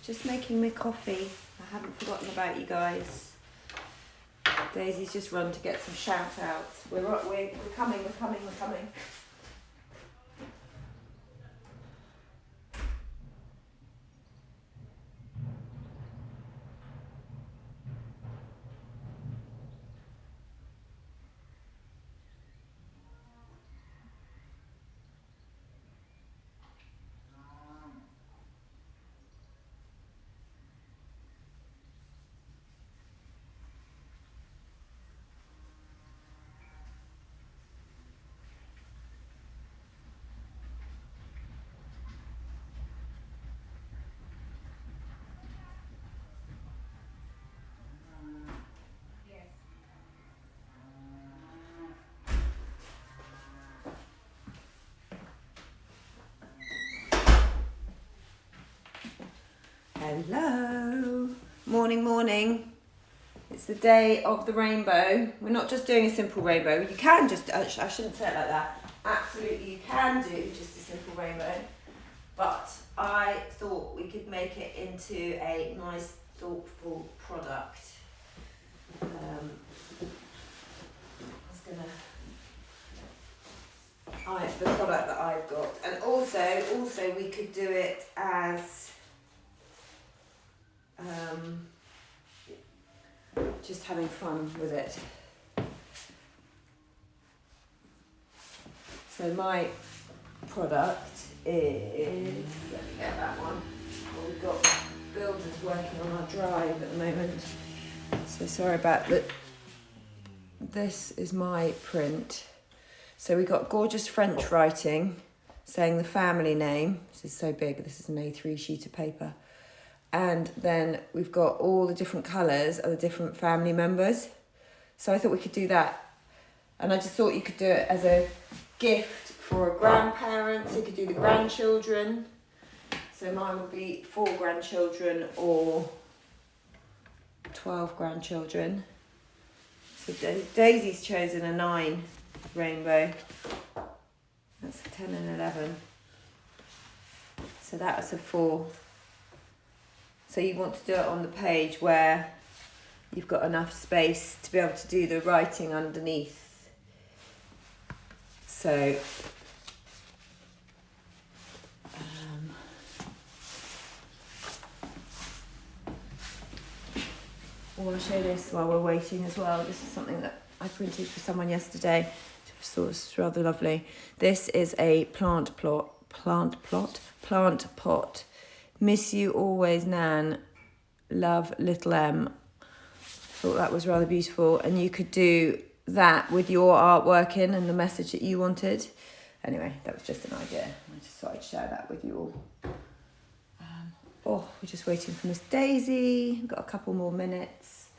Just making me coffee. I haven't forgotten about you guys. Daisy's just run to get some shout outs. We're coming. Hello. Morning. It's the day of the rainbow. We're not just doing a simple rainbow. You can just, I shouldn't say it like that. Absolutely, you can do just a simple rainbow. But I thought we could make it into a nice, thoughtful product. The product that I've got. And also we could do it as just having fun with it. So my product is, let me get that one. Well, we've got builders working on our drive at the moment. So sorry about that. This is my print. So we've got gorgeous French writing saying the family name. This is so big. This is an A3 sheet of paper. And then we've got all the different colours of the different family members. So I thought we could do that. And I just thought you could do it as a gift for a grandparent. So you could do the grandchildren. So mine would be 4 grandchildren or 12 grandchildren. So Daisy's chosen a 9 rainbow. That's a 10 and 11. So that was a 4. So you want to do it on the page where you've got enough space to be able to do the writing underneath. So I want to show this while we're waiting as well. This is something that I printed for someone yesterday. Which I thought was rather lovely. This is a plant pot. Miss you always, Nan. Love, little M. Thought that was rather beautiful. And you could do that with your artwork in and the message that you wanted. Anyway, that was just an idea. I just thought I'd share that with you all. We're just waiting for Miss Daisy. We've got a couple more minutes.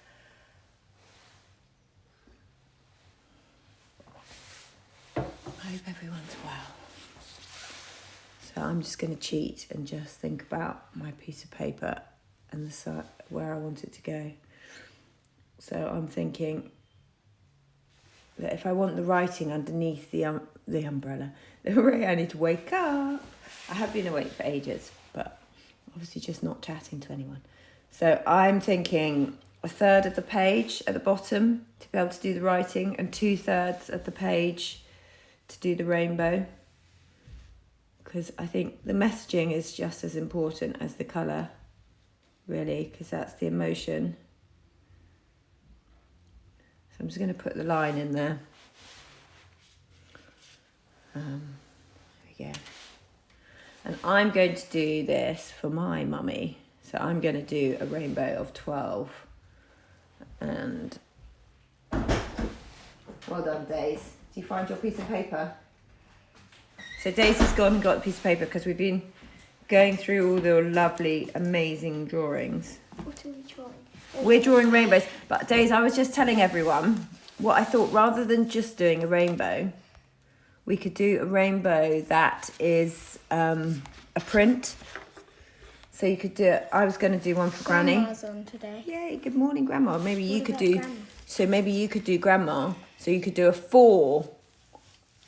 I hope everyone's well. So I'm just going to cheat and just think about my piece of paper and the side where I want it to go. So I'm thinking that if I want the writing underneath the umbrella, I need to wake up. I have been awake for ages, but obviously just not chatting to anyone. So I'm thinking 1/3 of the page at the bottom to be able to do the writing and 2/3 of the page to do the rainbow. Because I think the messaging is just as important as the colour, really, because that's the emotion. So I'm just going to put the line in there. There we go. And I'm going to do this for my mummy. So I'm going to do a rainbow of 12. And well done, Daisy. Do you find your piece of paper? So Daisy's gone and got a piece of paper because we've been going through all the lovely, amazing drawings. What are we drawing? We're drawing rainbows. But Daisy, I was just telling everyone what I thought, rather than just doing a rainbow, we could do a rainbow that is a print. So you could do it. I was going to do one for Granny. Grandma's on today. Yay, good morning, Grandma. Maybe you What could about do... Grandma? So maybe you could do Grandma. So you could do a 4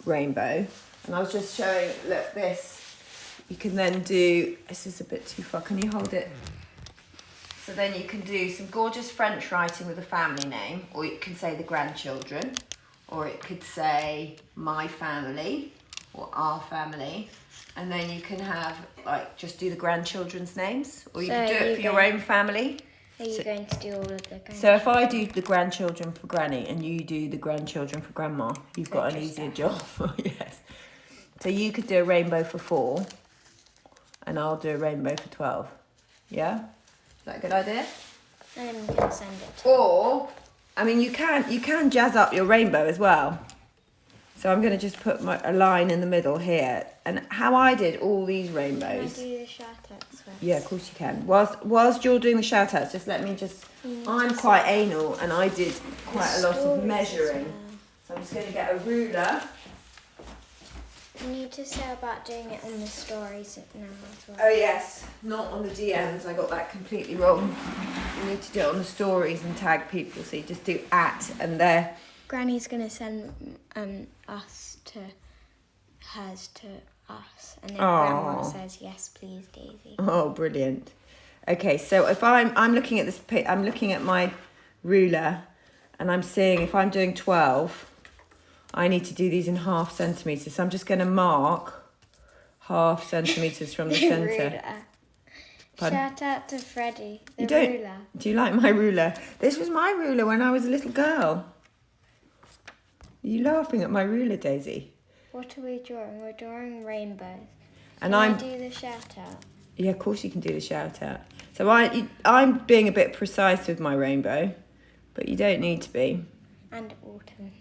rainbow. And I was just showing, look, this. You can then do... This is a bit too far. Can you hold it So then you can do some gorgeous French writing with a family name, or you can say the grandchildren, or it could say my family or our family. And then you can have, like, just do the grandchildren's names, or you can do it for your own family. Are you going to do all of the grandchildren? So if I do the grandchildren for Granny and you do the grandchildren for Grandma, you've got an easier job. Yes. So you could do a rainbow for 4 and I'll do a rainbow for 12. Yeah? Is that a good idea? And then we can send it. Or, I mean, you can jazz up your rainbow as well. So I'm going to just put a line in the middle here. And how I did all these rainbows. Can I do the shout-outs first? Yeah, of course you can. Whilst you're doing the shout-outs, just let me just... I'm quite anal and I did quite a lot of measuring. Well. So I'm just going to get a ruler. You need to say about doing it on the stories now as well. Oh yes, not on the DMs. I got that completely wrong. You need to do it on the stories and tag people. So you just do @ and there. Granny's going to send us to hers to us. And then Grandma says, yes, please, Daisy. Oh, brilliant. Okay, so if I'm looking at this, I'm looking at my ruler and I'm seeing if I'm doing 12, I need to do these in ½ centimetre. So I'm just going to mark ½ centimetres from the centre. Shout out to Freddie, the ruler. Do you like my ruler? This was my ruler when I was a little girl. Are you laughing at my ruler, Daisy? What are we drawing? We're drawing rainbows. And Can I do the shout out? Yeah, of course you can do the shout out. So I'm being a bit precise with my rainbow, but you don't need to be. And autumn.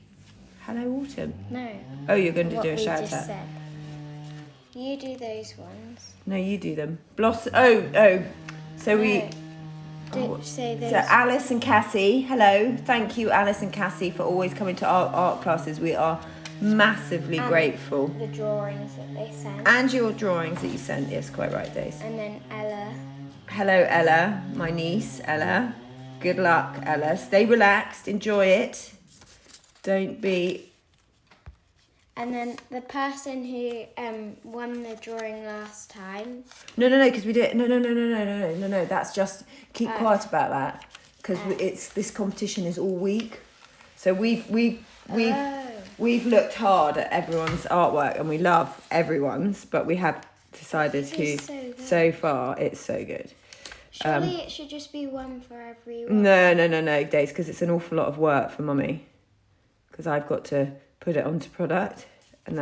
Hello, autumn. No. Oh, you're going to What do a we shout just out. said. You do those ones. No, you do them. Blossom. Oh. So we. Don't say those. So Alice and Cassie, hello. Thank you, Alice and Cassie, for always coming to our art classes. We are massively grateful. The drawings that they sent. And your drawings that you sent. Yes, quite right, Daisy. And then Ella. Hello, Ella, my niece, Ella. Good luck, Ella. Stay relaxed. Enjoy it. Don't be... And then the person who won the drawing last time. No, because we did... No. That's just... Keep quiet about that. Because this competition is all week. So we've looked hard at everyone's artwork and we love everyone's, but we have decided who... So far, it's so good. Surely it should just be one for everyone. No, Daisy, because it's an awful lot of work for Mummy. Because I've got to put it onto product, and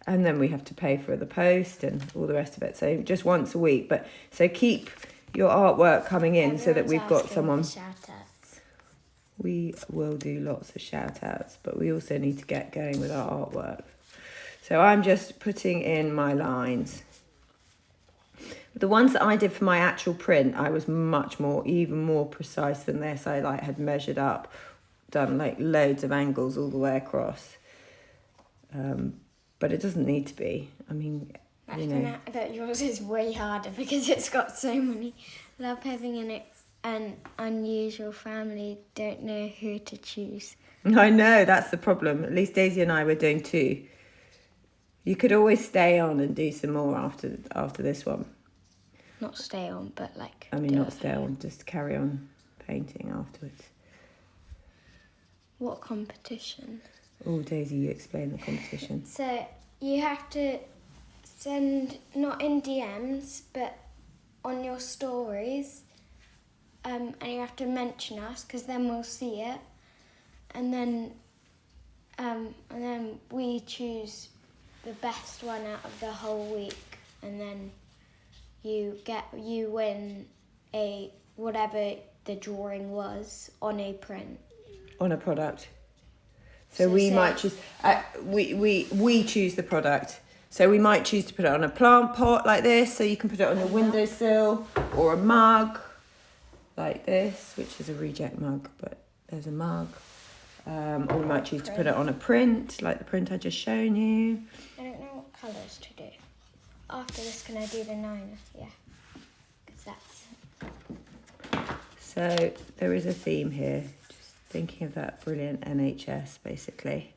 then we have to pay for the post and all the rest of it. So just once a week. But so keep your artwork coming in so that we've got someone. We will do lots of shout outs, but we also need to get going with our artwork. So I'm just putting in my lines. The ones that I did for my actual print, I was even more precise than this. I had measured up, done loads of angles all the way across. But it doesn't need to be. I mean, I bet yours is way harder because it's got so many. Love having an unusual family, don't know who to choose. I know, that's the problem. At least Daisy and I were doing 2. You could always stay on and do some more after this one. Not stay on, but not stay on, just carry on painting afterwards. What competition? Oh, Daisy, you explain the competition. So you have to send, not in DMs, but on your stories, and you have to mention us because then we'll see it, and then we choose the best one out of the whole week, and then you win whatever the drawing was on a print. On a product. So we might choose. We choose the product. So we might choose to put it on a plant pot like this. So you can put it on your windowsill or a mug like this, which is a reject mug, but there's a mug. Or we might choose to put it on a print, like the print I just shown you. I don't know what colours to do. After this, can I do the 9? Yeah. Because that's... So there is a theme here. Just thinking of that brilliant NHS, basically.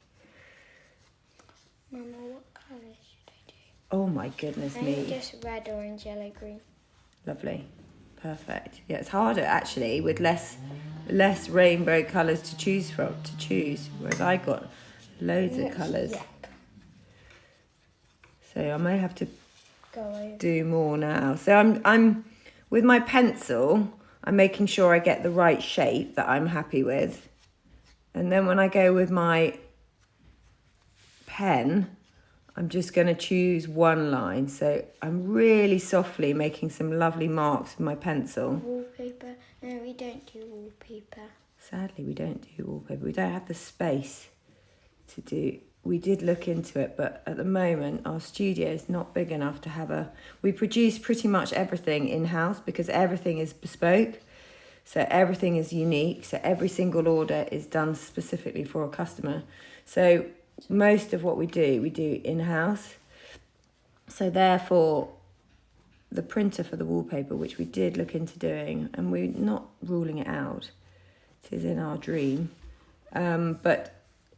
Mama, what colours should I do? Oh my goodness me. Just red, orange, yellow, green. Lovely. perfect. Yeah, it's harder actually with less rainbow colours to choose from, whereas I got loads of colours. Yep. So I may have to Go over. do more now. So I'm with my pencil, I'm making sure I get the right shape that I'm happy with. And then when I go with my pen, I'm just going to choose one line. So I'm really softly making some lovely marks with my pencil. Wallpaper. No, we don't do wallpaper. Sadly, we don't do wallpaper. We don't have the space to do. We did look into it, but at the moment, our studio is not big enough to have we produce pretty much everything in-house because everything is bespoke. So everything is unique. So every single order is done specifically for a customer. So most of what we do in-house. So therefore, the printer for the wallpaper, which we did look into doing, and we're not ruling it out, it is in our dream, but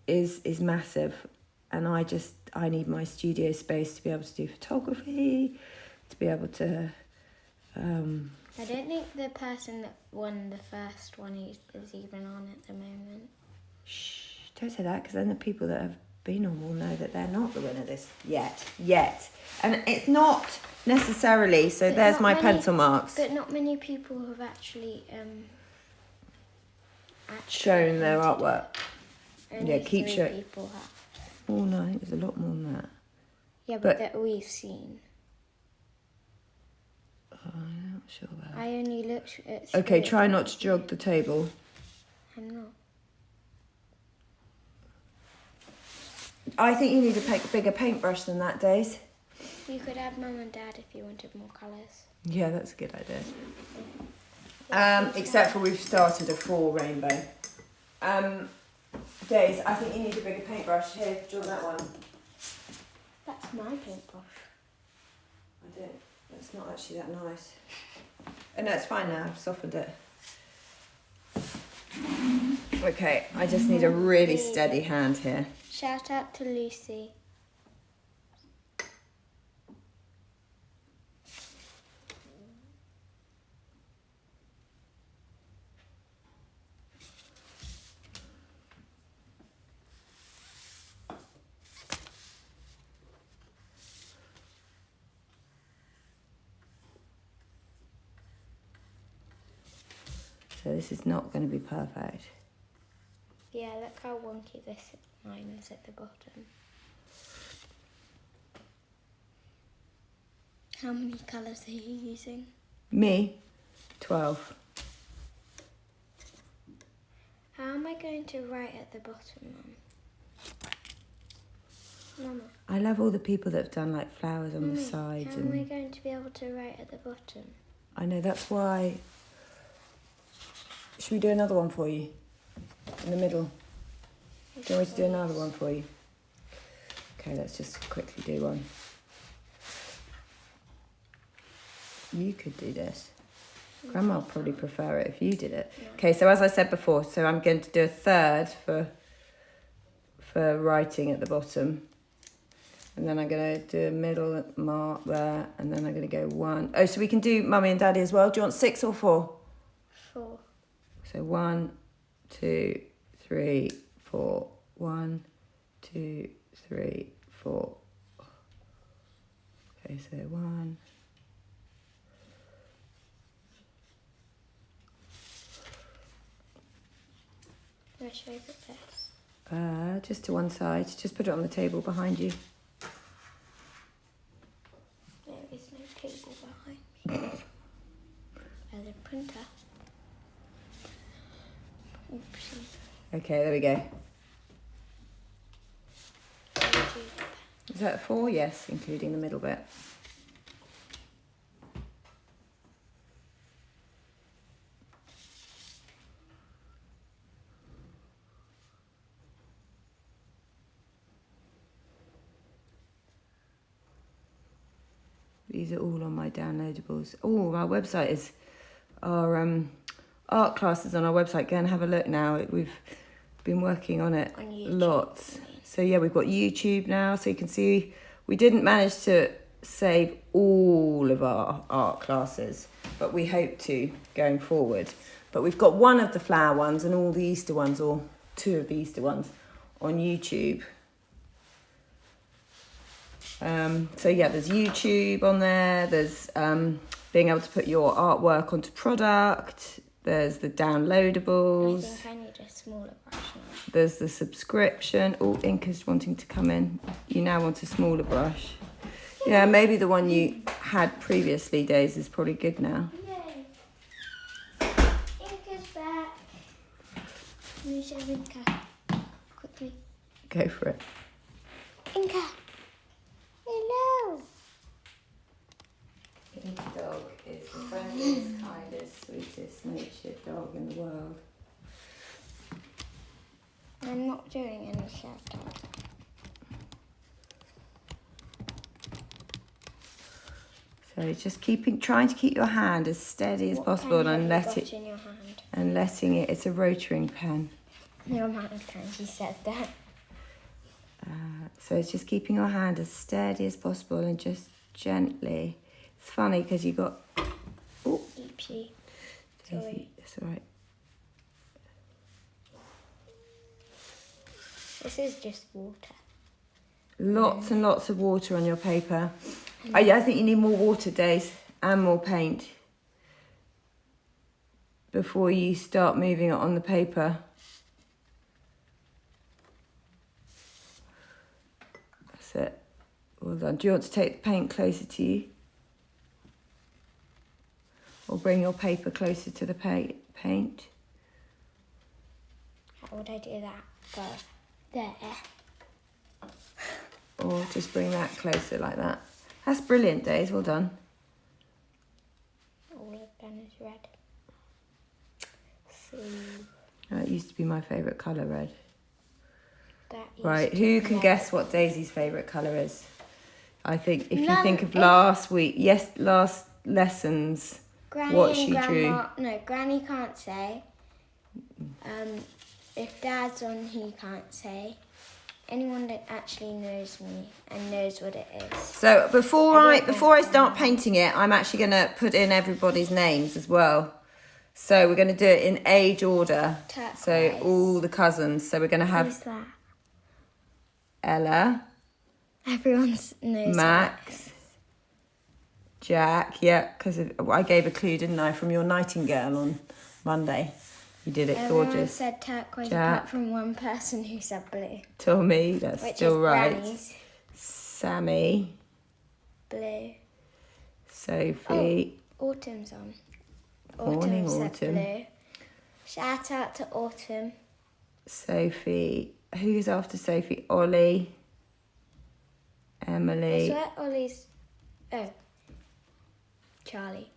is massive. And I need my studio space to be able to do photography, to be able to... I don't think the person that won the first one is even on at the moment. Shh, don't say that, because then the people that have been on will know that they're not the winner this yet. And it's not necessarily, so But there's not my many- pencil marks. But not many people have actually Shown their entered artwork. it. Only keep 3 showing. people have. Oh no, I think there's a lot more than that. Yeah, But- but that we've seen. I'm not sure about that. I only looked at. Okay, 3 try of not them. to jog the table. I'm not. I think you need a bigger paintbrush than that, Days. You could have Mum and Dad if you wanted more colours. Yeah, that's a good idea. Except for we've started a 4 rainbow. Days, I think you need a bigger paintbrush. Here, do you want that one? That's my paintbrush. I don't. It's not actually that nice. Oh, no, it's fine now. I've softened it. Okay, I just need a really steady hand here. Shout out to Lucy. So this is not going to be perfect. Yeah, look how wonky this line is at the bottom. How many colours are you using? Me, 12. How am I going to write at the bottom, Mum? Mama, I love all the people that have done like flowers on the Mummy, sides. how am I And going to be able to write at the bottom? I know, that's why. Should we do another one for you? In the middle? Do you want me to do another one for you? Okay, let's just quickly do one. You could do this. Grandma would probably prefer it if you did it. Yeah. Okay, so as I said before, so I'm going to do a third for writing at the bottom. And then I'm going to do a middle mark there, and then I'm going to go 1. Oh, so we can do Mummy and Daddy as well. Do you want 6 or 4? 4. So 1, 2, 3, 4. 1, 2, 3, 4. Okay, so 1. Where should I put this? Just to one side. Just put it on the table behind you. There is no table behind me. There's a printer. Oopsie. Okay, there we go. How would you do that? Is that 4? Yes, including the middle bit. These are all on my downloadables. Oh, our website is our art classes on our website. Go and have a look now. We've been working on it On YouTube, lots. you mean? So yeah, we've got YouTube now, so you can see we didn't manage to save all of our art classes, but we hope to going forward. But we've got one of the flower ones and all the Easter ones, or two of the Easter ones, on YouTube. So yeah, there's YouTube on there. There's being able to put your artwork onto product. There's the downloadables. I think I need a smaller brush now. There's the subscription. Oh, Inca's wanting to come in. You now want a smaller brush. Yeah, maybe the one you had previously, Days, is probably good now. Yay! Inca's back. Let me show Inca. Quickly. Go for it. Inca! Hello! The Inca dog is the friendliest, kindest, sweetest natured dog in the world. I'm not doing any shout-out. So just trying to keep your hand as steady as possible and in your hand? letting it. It's a rotoring pen. The amount of times you said that. So it's just keeping your hand as steady as possible and just gently. It's funny because you got. Oh, Oopsie. Daisy, Sorry. it's all right. This is just water. Lots and lots of water on your paper. I think you need more water, Days, and more paint before you start moving it on the paper. That's it. Well done. Do you want to take the paint closer to you? Or bring your paper closer to the paint? How would I do that? Go there. Or just bring that closer like that. That's brilliant, Days. Well done. All I've done is red. So That used to be my favourite colour, red. that is Right, who can guess what Daisy's favourite colour is? I think if you None- think of last lessons, Granny what and she Grandma. No, Granny can't say. If Dad's on, he can't say. Anyone that actually knows me and knows what it is. So before I I don't know. start painting it, I'm actually going to put in everybody's names as well. So we're going to do it in age order. Turquoise. So all the cousins. So we're going to Who's have that? Ella, Everyone knows Max, Jack. Yeah, because I gave a clue, didn't I, from your Nightingale on Monday. You did it Everyone gorgeous. said turquoise Jack. apart from one person who said blue. Tommy, that's Which still is right. Granny's. Sammy, Blue. Sophie. Autumn's on. Morning, said Autumn. blue. Shout out to Autumn. Sophie. Who's after Sophie? Ollie. I Emily. swear Ollie's... Oh. Charlie.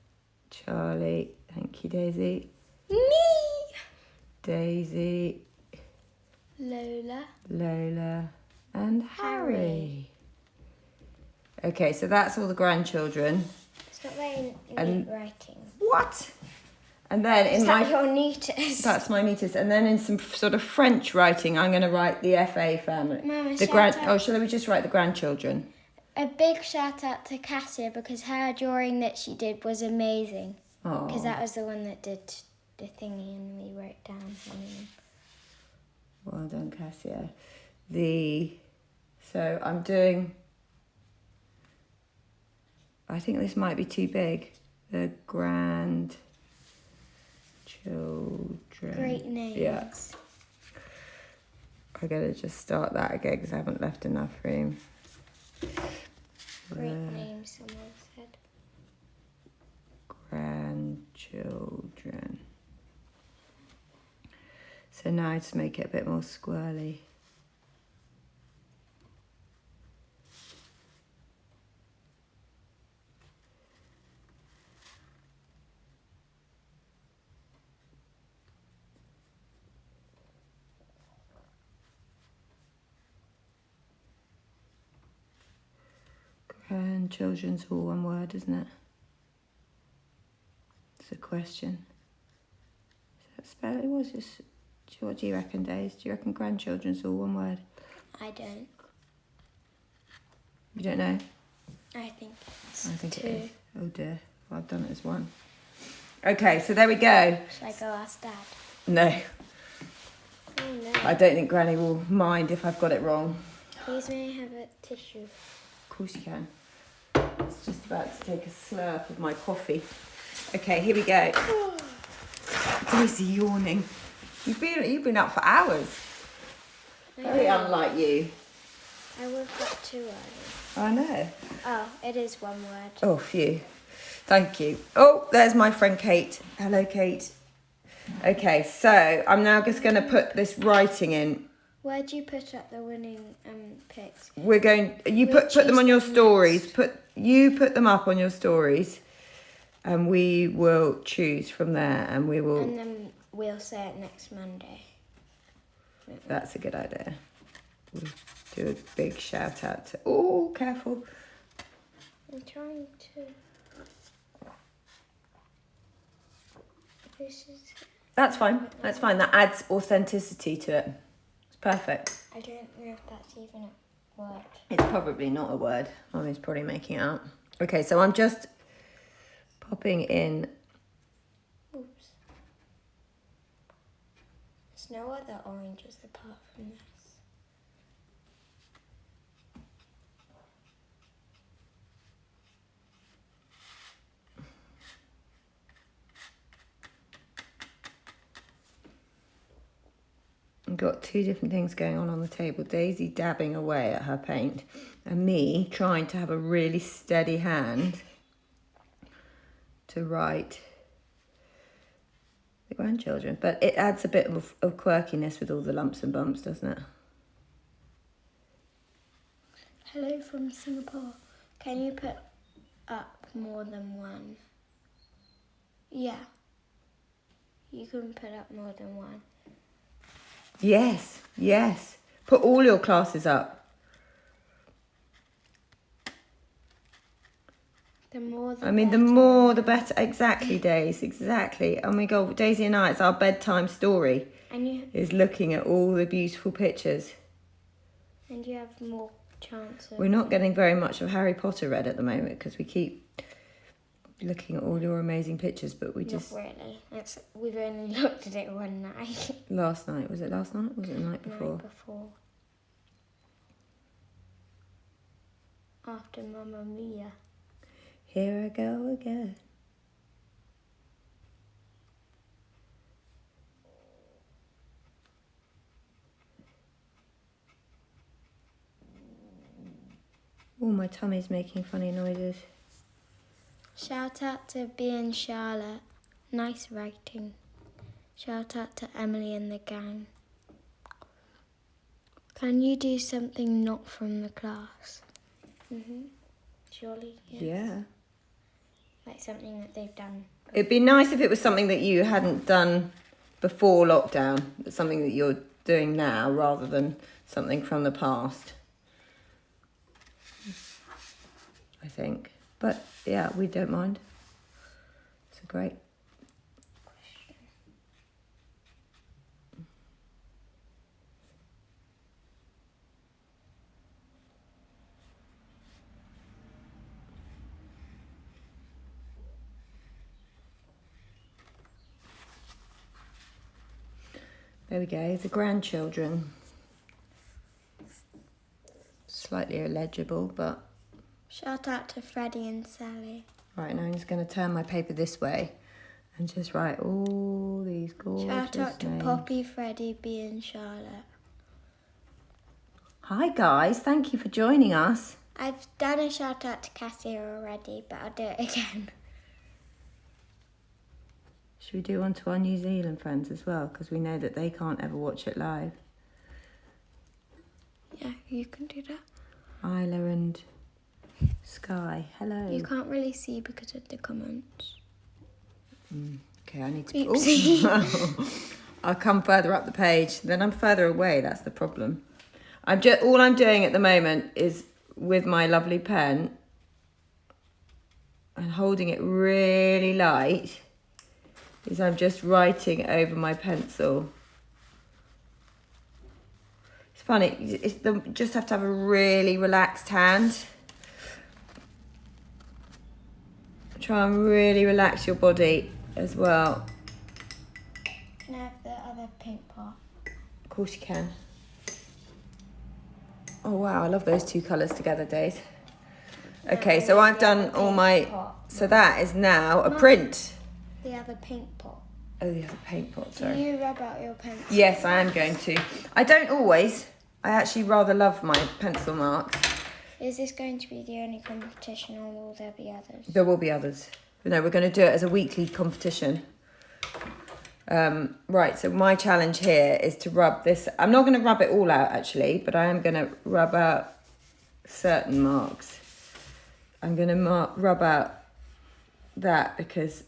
Charlie. Thank you, Daisy. Me! Daisy. Lola. Lola. And Harry. Okay, so that's all the grandchildren. It's not very And- neat writing. What? And then in Is my... that your neatest? That's my neatest. And then in some sort of French writing, I'm going to write the FA family. Mama, The shout out. Oh, shall we just write the grandchildren? A big shout out to Cassia because her drawing that she did was amazing. Oh. Because that was the one that did the thingy and we wrote down her name. Well done, Cassia. So I'm doing... I think this might be too big. The grandchildren. Great names. Yeah. I gotta just start that again because I haven't left enough room. Great names, someone said. Grandchildren. So now I just make it a bit more squirrely. Grandchildren's all one word, isn't it? It's a question. Is that spell? It was just... What do you reckon, Days? Do you reckon grandchildren's all one word? I don't. You don't know? I think it's I think 2. it is. Oh dear, well, I've done it as 1. Okay, so there we go. Should I go ask Dad? No, Oh no. I don't think Granny will mind if I've got it wrong. Please may I have a tissue? Of course you can. It's just about to take a slurp of my coffee. Okay, here we go. Daisy yawning. You've been up for hours. Very unlike you. I woke up too early. I know. Oh, it is 1 word. Oh, phew. Thank you. Oh, there's my friend Kate. Hello, Kate. Okay, so I'm now just going to put this writing in. Where do you put up the winning picks? We're going. You put them on your stories. You put them up on your stories, and we will choose from there, and we will. And then we'll say it next Monday. That's a good idea. We'll do a big shout out to. Oh, careful. I'm trying to. This is. That's fine. That's fine. That adds authenticity to it. It's perfect. I don't know if that's even a word. It's probably not a word. Mommy's probably making it up. Okay, so I'm just popping in. Oops. There's no other oranges apart from this. I've got 2 different things going on the table. Daisy dabbing away at her paint and me trying to have a really steady hand to write the grandchildren. But it adds a bit of quirkiness with all the lumps and bumps, doesn't it? Hello from Singapore. Can you put up more than 1? Yeah. You can put up more than 1. Yes, yes. Put all your classes up. The more the I mean, the better. more the better. Exactly, Daisy, exactly. Oh my God, Daisy and I, it's our bedtime story. And you Is looking at all the beautiful pictures. have more chance of. We're not getting very much of Harry Potter read at the moment because we keep looking at all your amazing pictures, but we just... Not really. We've only looked at it one night. Last night. Was it last night? Or was it the night before? Night before. After Mamma Mia. Here I go again. Oh, my tummy's making funny noises. Shout out to B and Charlotte. Nice writing. Shout out to Emily and the gang. Can you do something not from the class? Surely, yes. Yeah. Like something that they've done. It'd be nice if it was something that you hadn't done before lockdown. Something that you're doing now rather than something from the past. I think. But yeah, we don't mind. It's a great. There we go, the grandchildren. Slightly illegible, but... Shout out to Freddie and Sally. Right, now I'm just going to turn my paper this way and just write all these gorgeous Shout out to names. Poppy, Freddie, B and Charlotte. Hi guys, thank you for joining us. I've done a shout out to Cassie already, but I'll do it again. Should we do one to our New Zealand friends as well? Because we know that they can't ever watch it live. Yeah, you can do that. Isla and Sky, hello. You can't really see because of the comments. Okay, I need to... Oopsie. Oh. I'll come further up the page. Then I'm further away, that's the problem. All I'm doing at the moment is with my lovely pen and holding it really light is I'm just writing over my pencil. It's funny, you just have to have a really relaxed hand. Try and really relax your body as well. Can I have the other pink pot? Of course you can. Oh wow, I love those two colours together, Days. Okay, so I've done all my... So that is now a print. The other pink pot. Oh, the other paint pot, sorry. Do you rub out your pencil? Yes, I am going to. I don't always. I actually rather love my pencil marks. Is this going to be the only competition or will there be others? There will be others. No, we're going to do it as a weekly competition. Right, so my challenge here is to rub this. I'm not going to rub it all out actually, but I am going to rub out certain marks. I'm going to rub out that because...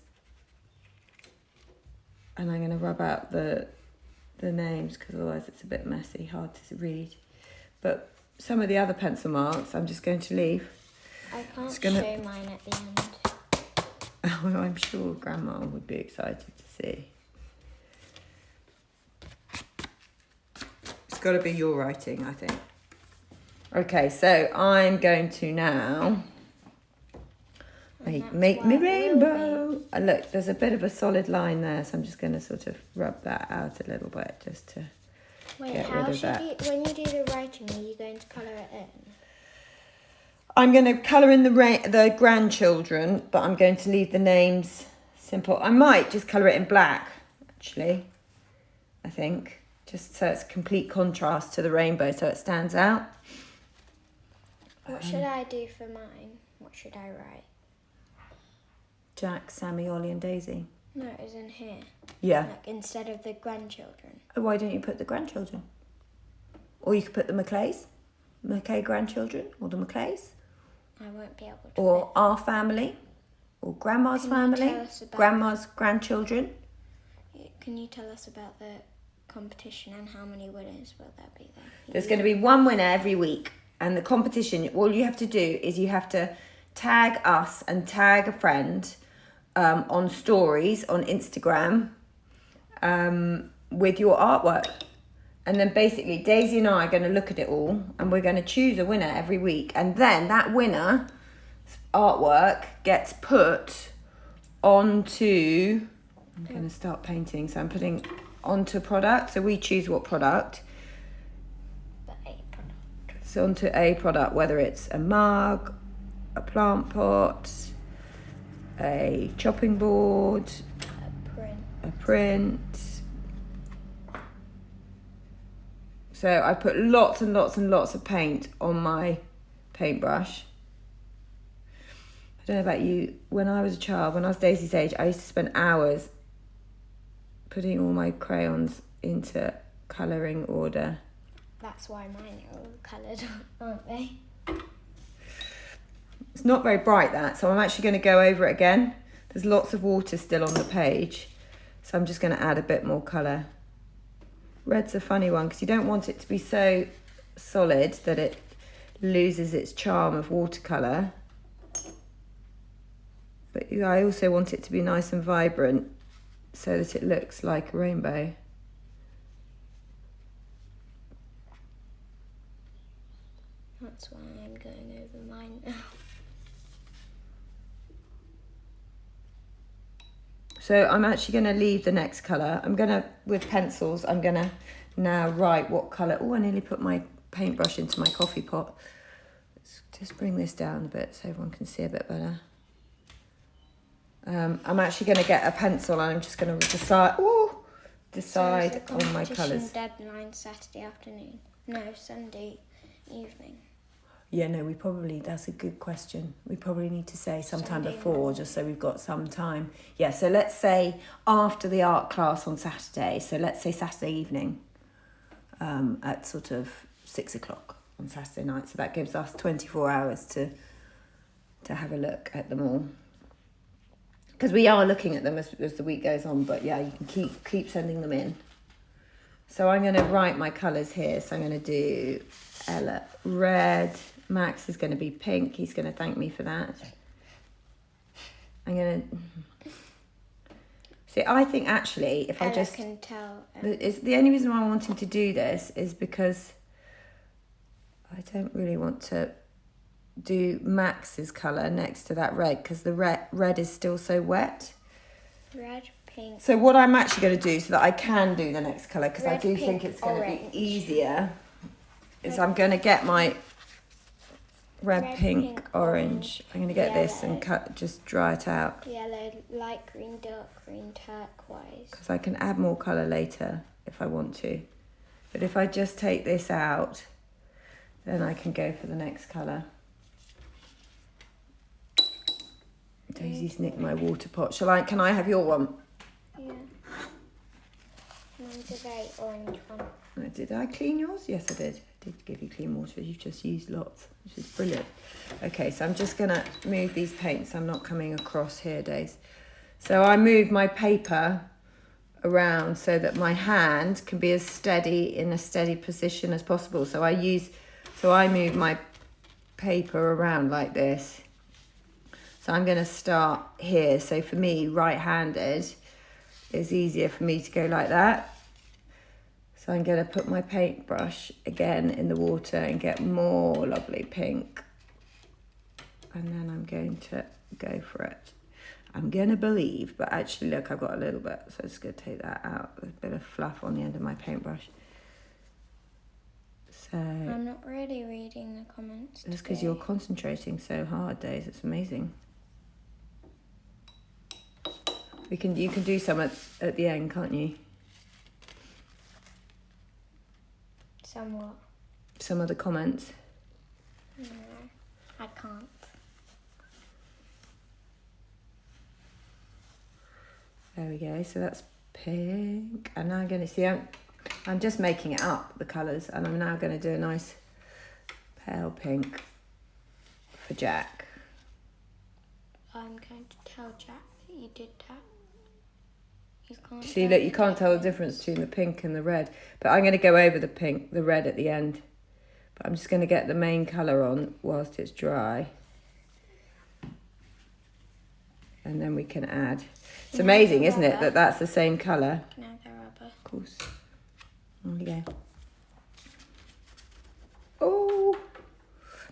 And I'm going to rub out the names because otherwise it's a bit messy, hard to read. But some of the other pencil marks I'm just going to leave. I can't show mine at the end. Oh, I'm sure Grandma would be excited to see. It's got to be your writing, I think. Okay, so I'm going to now make me rainbow. And look, there's a bit of a solid line there, so I'm just going to sort of rub that out a little bit just to get rid of that. When you do the writing, are you going to colour it in? I'm going to colour in the grandchildren, but I'm going to leave the names simple. I might just colour it in black, actually, I think, just so it's complete contrast to the rainbow, so it stands out. What should I do for mine? What should I write? Jack, Sammy, Ollie and Daisy. No, it was in here. Yeah. Like instead of the grandchildren. Oh, why don't you put the grandchildren? Or you could put the Mackay grandchildren, or the Mackays. I won't be able to. Or our family, or Grandma's family, Grandma's grandchildren. Can you tell us about the competition and how many winners will there be there? There's going to be one winner every week. And the competition, all you have to do is you have to tag us and tag a friend on stories on Instagram with your artwork. And then basically Daisy and I are going to look at it all and we're going to choose a winner every week. And then that winner's artwork gets put onto... I'm going to start painting, so I'm putting onto product. So we choose what product. So onto a product, whether it's a mug, a plant pot, a chopping board, a print. So I put lots and lots and lots of paint on my paintbrush. I don't know about you, when I was a child, when I was Daisy's age, I used to spend hours putting all my crayons into colouring order. That's why mine are all coloured, aren't they? It's not very bright, that, so I'm actually going to go over it again. There's lots of water still on the page, so I'm just going to add a bit more colour. Red's a funny one because you don't want it to be so solid that it loses its charm of watercolour. But I also want it to be nice and vibrant so that it looks like a rainbow. That's why I'm going over mine now. So I'm actually going to leave the next colour. I'm going to, with pencils, I'm going to now write what colour. Oh, I nearly put my paintbrush into my coffee pot. Let's just bring this down a bit so everyone can see a bit better. I'm actually going to get a pencil and I'm just going to decide on my colours. Deadline Saturday afternoon. No, Sunday evening. Yeah, no, that's a good question. We probably need to say sometime before, just so we've got some time. Yeah, so let's say after the art class on Saturday. So let's say Saturday evening at sort of 6 o'clock on Saturday night. So that gives us 24 hours to have a look at them all. Because we are looking at them as the week goes on, but yeah, you can keep sending them in. So I'm going to write my colours here. So I'm going to do Ella red. Max is going to be pink. He's going to thank me for that. I'm going to... See, I think actually, if Ella I just... can tell. It's the only reason why I'm wanting to do this is because I don't really want to do Max's colour next to that red because the red is still so wet. Red, pink. So what I'm actually going to do so that I can do the next colour, because I Red, do pink, think it's going to orange. be easier, is Red, I'm going to get my red, Red, pink, pink, orange. I'm going to get this and yellow. just dry it out. Yellow, light green, dark green, turquoise. Because I can add more colour later if I want to. But if I just take this out, then I can go for the next colour. Daisy's nicked my water pot. Can I have your one? Yeah. Mine's a very orange one. Did I clean yours? Yes, I did. I did give you clean water. You've just used lots, which is brilliant. Okay, so I'm just going to move these paints. I'm not coming across here, Daisy. So I move my paper around so that my hand can be as steady in a steady position as possible. So I move my paper around like this. So I'm going to start here. So for me, right-handed, it's easier for me to go like that. So I'm going to put my paintbrush again in the water and get more lovely pink. And then I'm going to go for it. I'm going to believe, but actually look, I've got a little bit, so I'm just going to take that out. There's a bit of fluff on the end of my paintbrush. So I'm not really reading the comments. that's because you're concentrating so hard, Days. It's amazing. You can do some at the end, can't you? Somewhat. Some of the comments. No, I can't. There we go. So that's pink. And now I'm going to see, I'm just making it up, the colours, and I'm now going to do a nice pale pink for Jack. I'm going to tell Jack that you did that. You can't See, look, you can't tell the difference between the pink and the red, but I'm going to go over the red at the end. But I'm just going to get the main colour on whilst it's dry. And then we can add. It's amazing, isn't it, that that's the same colour? Now the rubber. Of course. There we go. Oh,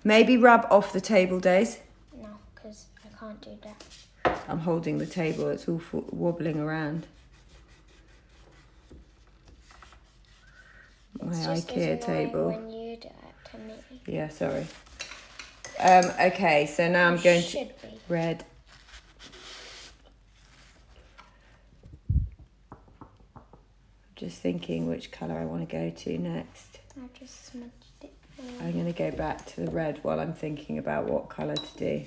maybe rub off the table, Days. No, because I can't do that. I'm holding the table, it's all wobbling around. My IKEA table. When you do it to me. Yeah, sorry. Okay, so now I'm going to red. Just thinking which colour I want to go to next. I've just smudged it. I'm going to go back to the red while I'm thinking about what colour to do.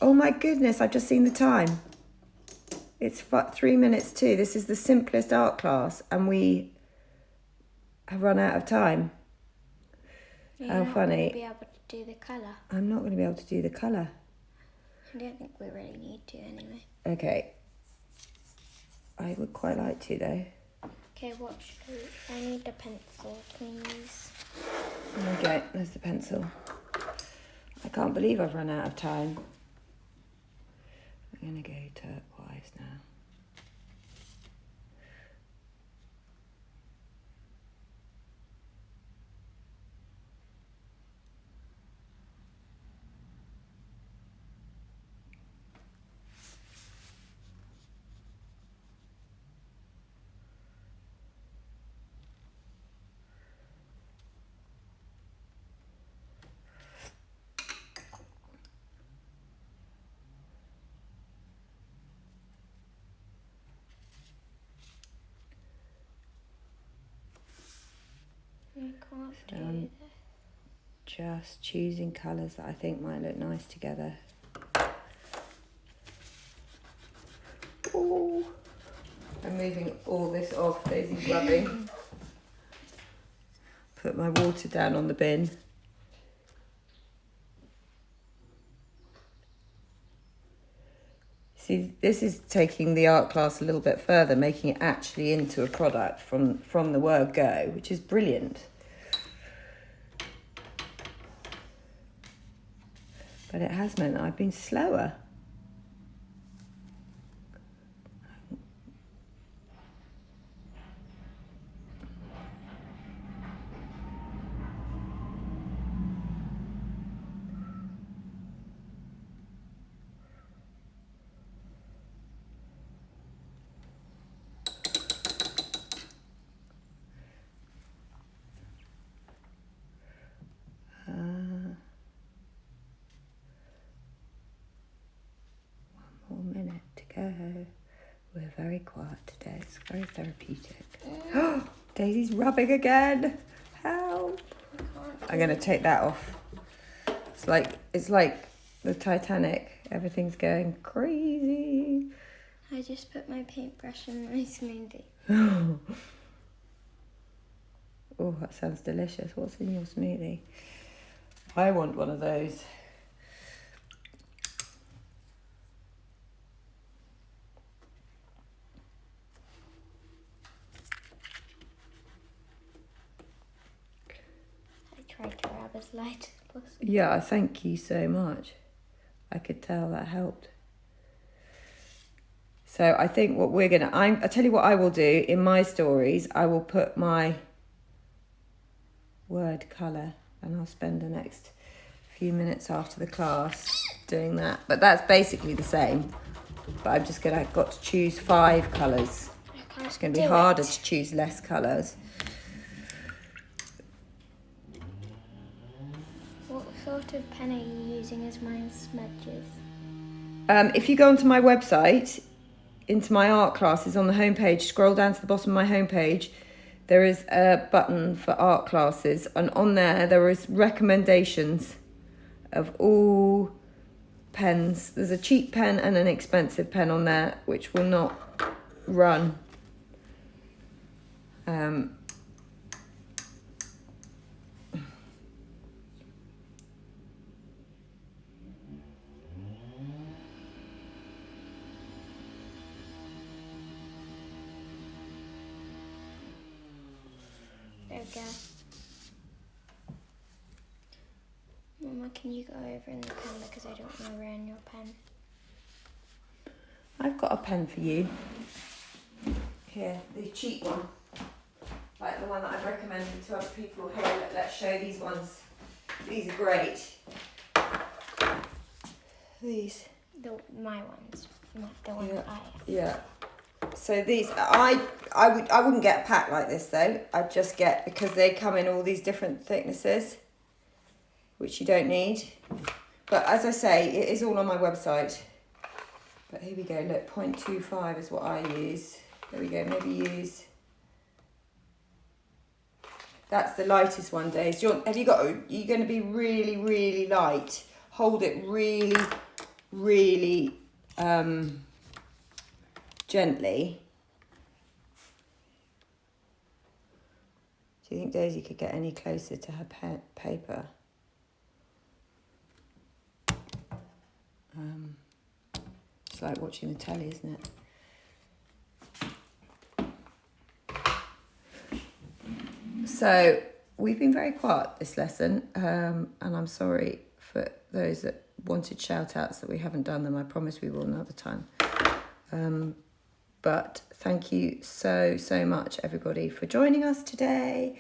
Oh my goodness, I've just seen the time. It's 3 minutes to. This is the simplest art class and we have run out of time. How funny. You're not going to be able to do the colour. I'm not going to be able to do the colour. I don't think we really need to anyway. Okay. I would quite like to though. Okay, what should we... I need a pencil, please. Okay, there's the pencil. I can't believe I've run out of time. I'm going to go turquoise now. I can't do this. Just choosing colours that I think might look nice together. Ooh. I'm moving all this off, Daisy's rubbing. Put my water down on the bin. See, this is taking the art class a little bit further, making it actually into a product from the word go, which is brilliant. But it has meant that I've been slower. very quiet today. It's very therapeutic. Daisy's rubbing again. Help. I'm going to take that off. It's like the Titanic. Everything's going crazy. I just put my paintbrush in my smoothie. Oh, that sounds delicious. What's in your smoothie? I want one of those. I tried to grab as light as possible. Yeah, thank you so much. I could tell that helped. So I think what we're gonna, I tell you what I will do in my stories. I will put my word colour, and I'll spend the next few minutes after the class doing that. But that's basically the same. But I've got to choose 5 colours. It's going to be harder to choose less colours. What sort of pen are you using as mine smudges? If you go onto my website, into my art classes on the homepage, scroll down to the bottom of my homepage, there is a button for art classes, and on there is recommendations of all pens. There's a cheap pen and an expensive pen on there, which will not run. There we go. Mama, can you go over in the pen because I don't want to ruin your pen? I've got a pen for you. Here, the cheap one. Like the one that I've recommended to other people. Here, let's show these ones. These are great. These. My ones. Not the one Yeah. I have. Yeah. So these, I wouldn't get a pack like this though. I'd just get, because they come in all these different thicknesses, which you don't need. But as I say, it is all on my website. But here we go, look, 0.25 is what I use. There we go, maybe use, that's the lightest one, Days. You're going to be really, really light. Hold it really, really gently. Do you think Daisy could get any closer to her paper? It's like watching the telly, isn't it? So we've been very quiet this lesson, and I'm sorry for those that wanted shout outs that we haven't done them. I promise we will another time. But thank you so much, everybody, for joining us today.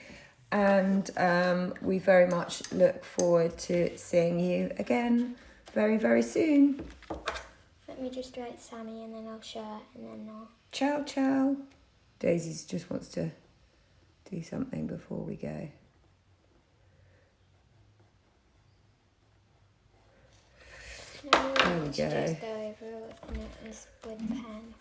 And we very much look forward to seeing you again very, very soon. Let me just write Sammy and then I'll show it and then I'll... Ciao, ciao. Daisy just wants to do something before we go. No, There we to go. just go over it and it is with pen.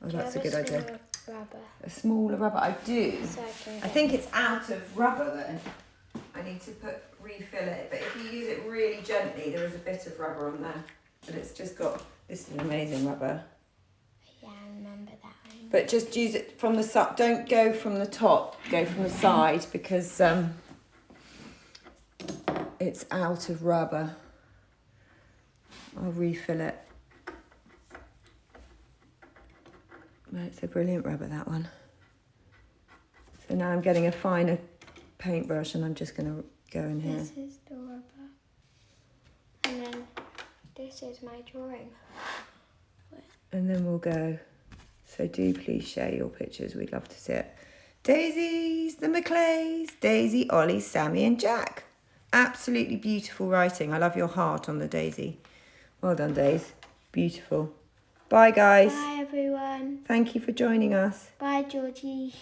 Oh, Do you that's a have good idea. smaller Rubber. A smaller rubber, I do. So I think it's out of rubber then. I need to refill it. But if you use it really gently, there is a bit of rubber on there. But it's just got, this is an amazing rubber. Yeah, I remember that one. But just use it from the side. Don't go from the top, go from the side, because it's out of rubber. I'll refill it. Well, it's a brilliant rubber, that one. So now I'm getting a finer paintbrush and I'm just going to go in here. This is the rubber. And then this is my drawing. And then we'll go. So do please share your pictures. We'd love to see it. Daisy's, the Maclays, Daisy, Ollie, Sammy and Jack. Absolutely beautiful writing. I love your heart on the daisy. Well done, Daisy. Beautiful. Bye, guys. Bye, everyone. Thank you for joining us. Bye, Georgie.